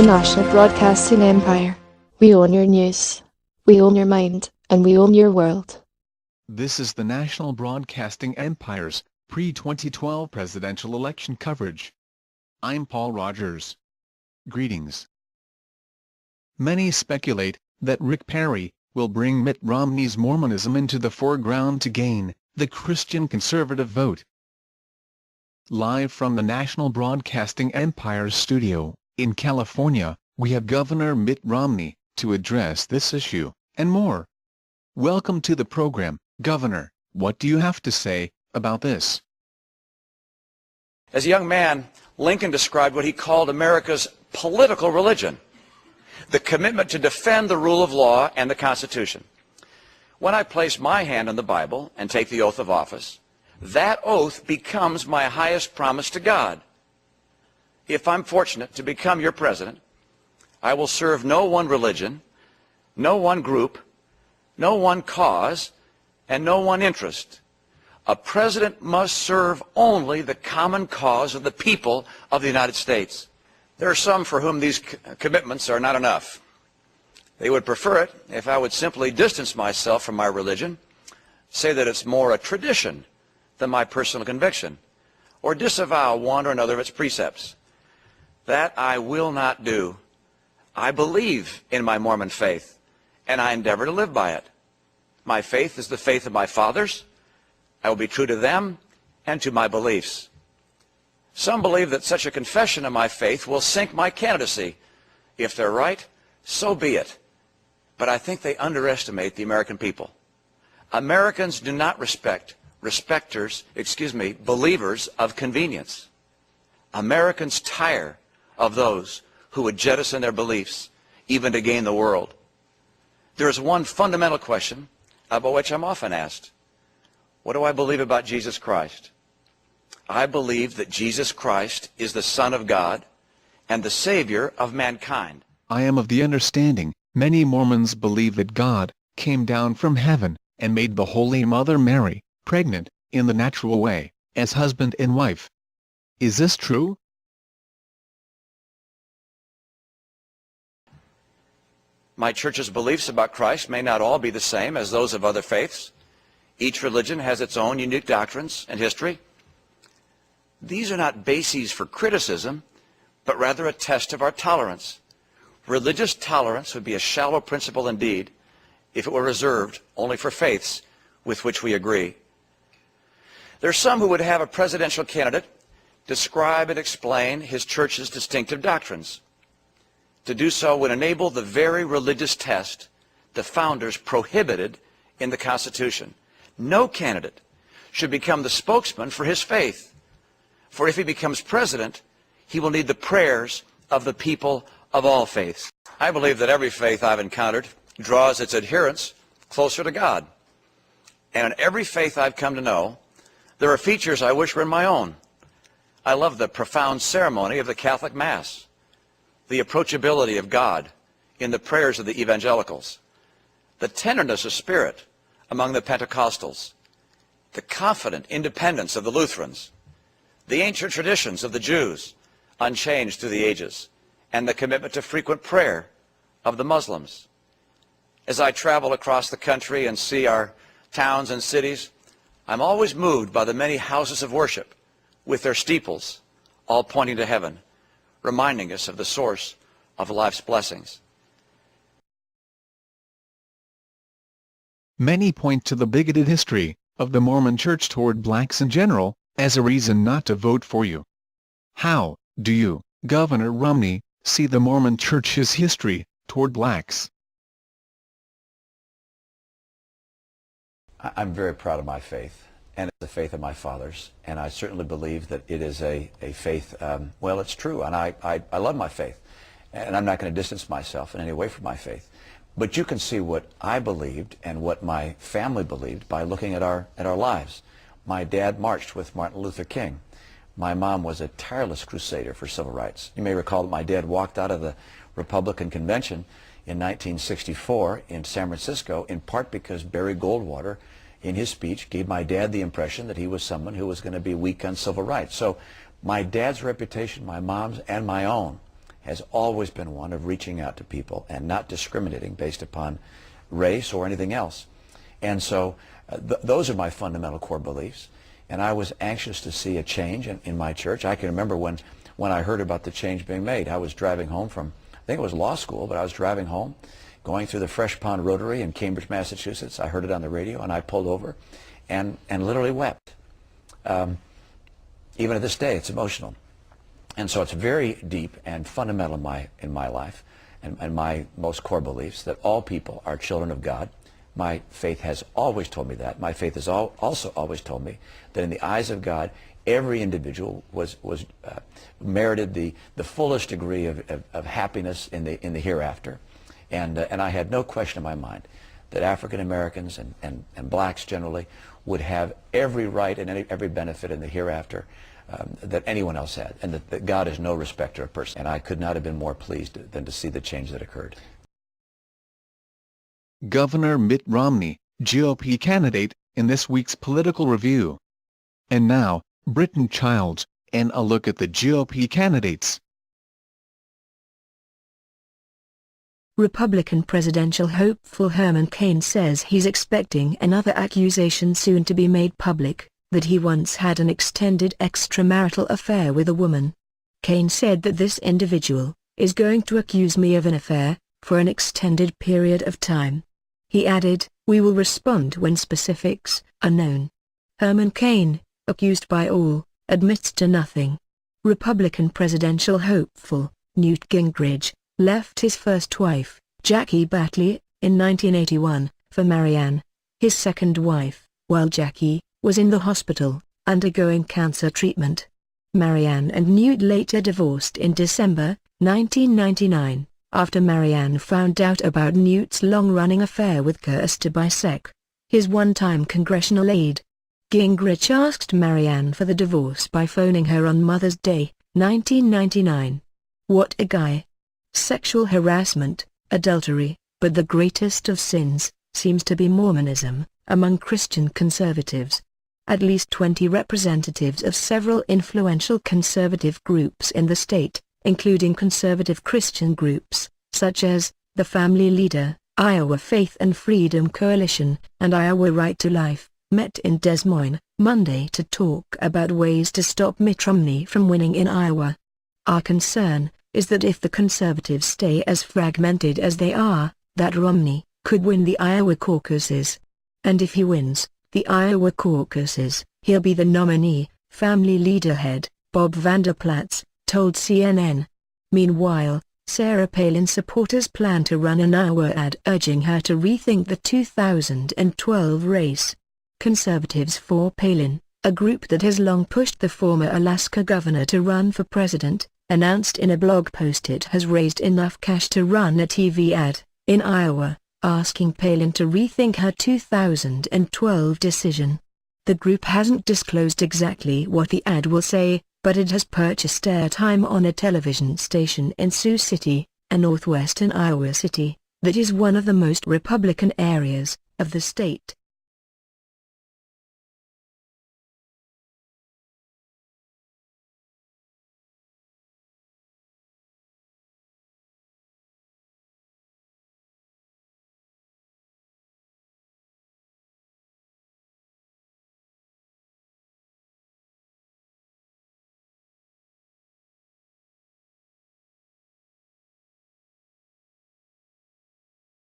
The National Broadcasting Empire. We own your news. We own your mind, and we own your world. This is the National Broadcasting Empire's pre-2012 presidential election coverage. I'm Paul Rogers. Greetings. Many speculate that Rick Perry will bring Mitt Romney's Mormonism into the foreground to gain the Christian conservative vote. Live from the National Broadcasting Empire's studio in California, we have Governor Mitt Romney to address this issue, and more. Welcome to the program, Governor. What do you have to say about this? As a young man, Lincoln described what he called America's political religion, the commitment to defend the rule of law and the Constitution. When I place my hand on the Bible and take the oath of office, that oath becomes my highest promise to God. If I'm fortunate to become your president, I will serve no one religion, no one group, no one cause, and no one interest. A president must serve only the common cause of the people of the United States. There are some for whom these commitments are not enough. They would prefer it if I would simply distance myself from my religion, say that it's more a tradition than my personal conviction, or disavow one or another of its precepts. That I will not do. I believe in my Mormon faith, and I endeavor to live by it. My faith is the faith of my fathers. I will be true to them and to my beliefs. Some believe that such a confession of my faith will sink my candidacy. If they're right, so be it. But I think they underestimate the American people. Americans do not respect believers of convenience. Americans tire of those who would jettison their beliefs, even to gain the world. There is one fundamental question about which I'm often asked. What do I believe about Jesus Christ? I believe that Jesus Christ is the Son of God and the Savior of mankind. I am of the understanding many Mormons believe that God came down from heaven and made the Holy Mother Mary pregnant in the natural way, as husband and wife. Is this true? My church's beliefs about Christ may not all be the same as those of other faiths. Each religion has its own unique doctrines and history. These are not bases for criticism, but rather a test of our tolerance. Religious tolerance would be a shallow principle indeed if it were reserved only for faiths with which we agree. There are some who would have a presidential candidate describe and explain his church's distinctive doctrines. To do so would enable the very religious test the founders prohibited in the Constitution. No candidate should become the spokesman for his faith, for if he becomes president, he will need the prayers of the people of all faiths. I believe that every faith I've encountered draws its adherents closer to God. And in every faith I've come to know, there are features I wish were in my own. I love the profound ceremony of the Catholic Mass, the approachability of God in the prayers of the evangelicals, the tenderness of spirit among the Pentecostals, the confident independence of the Lutherans, the ancient traditions of the Jews, unchanged through the ages, and the commitment to frequent prayer of the Muslims. As I travel across the country and see our towns and cities, I'm always moved by the many houses of worship with their steeples all pointing to heaven, reminding us of the source of life's blessings. Many point to the bigoted history of the Mormon Church toward blacks in general as a reason not to vote for you. How do you, Governor Romney, see the Mormon Church's history toward blacks? I'm very proud of my faith, and it's the faith of my fathers, and I certainly believe that it is a faith, well, it's true, and I love my faith, and I'm not going to distance myself in any way from my faith. But you can see what I believed and what my family believed by looking at our lives. My dad marched with Martin Luther King. My mom was a tireless crusader for civil rights. You may recall that my dad walked out of the Republican convention in 1964 in San Francisco, in part because Barry Goldwater, in his speech, gave my dad the impression that he was someone who was going to be weak on civil rights. So my dad's reputation, my mom's, and my own has always been one of reaching out to people and not discriminating based upon race or anything else. And so those are my fundamental core beliefs. And I was anxious to see a change in my church. I can remember when I heard about the change being made. I was driving home from, I think it was law school, but I was driving home, going through the Fresh Pond Rotary in Cambridge, Massachusetts. I heard it on the radio, and I pulled over and literally wept. Even to this day, it's emotional. And so it's very deep and fundamental in my life and my most core beliefs that all people are children of God. My faith has always told me that. My faith has also always told me that in the eyes of God, every individual was merited the fullest degree of happiness in the hereafter. And I had no question in my mind that African Americans and blacks generally would have every right and every benefit in the hereafter that anyone else had, and that God is no respecter of persons. And I could not have been more pleased than to see the change that occurred. Governor Mitt Romney, GOP candidate, in this week's Political Review. And now, Britton Childs, and a look at the GOP candidates. Republican presidential hopeful Herman Cain says he's expecting another accusation soon to be made public, that he once had an extended extramarital affair with a woman. Cain said that this individual is going to accuse me of an affair for an extended period of time. He added, "We will respond when specifics are known." Herman Cain, accused by all, admits to nothing. Republican presidential hopeful Newt Gingrich left his first wife, Jackie Batley, in 1981, for Marianne, his second wife, while Jackie was in the hospital, undergoing cancer treatment. Marianne and Newt later divorced in December 1999, after Marianne found out about Newt's long-running affair with Kirsta Bisek, his one-time congressional aide. Gingrich asked Marianne for the divorce by phoning her on Mother's Day, 1999. What a guy. Sexual harassment, adultery, but the greatest of sins, seems to be Mormonism, among Christian conservatives. At least 20 representatives of several influential conservative groups in the state, including conservative Christian groups, such as the Family Leader, Iowa Faith and Freedom Coalition, and Iowa Right to Life, met in Des Moines, Monday to talk about ways to stop Mitt Romney from winning in Iowa. "Our concern is that if the conservatives stay as fragmented as they are, that Romney could win the Iowa caucuses. And if he wins the Iowa caucuses, he'll be the nominee," Family Leader head Bob Vanderplatz told CNN. Meanwhile, Sarah Palin supporters plan to run an Iowa ad urging her to rethink the 2012 race. Conservatives for Palin, a group that has long pushed the former Alaska governor to run for president, announced in a blog post it has raised enough cash to run a TV ad in Iowa, asking Palin to rethink her 2012 decision. The group hasn't disclosed exactly what the ad will say, but it has purchased airtime on a television station in Sioux City, a northwestern Iowa city, that is one of the most Republican areas of the state.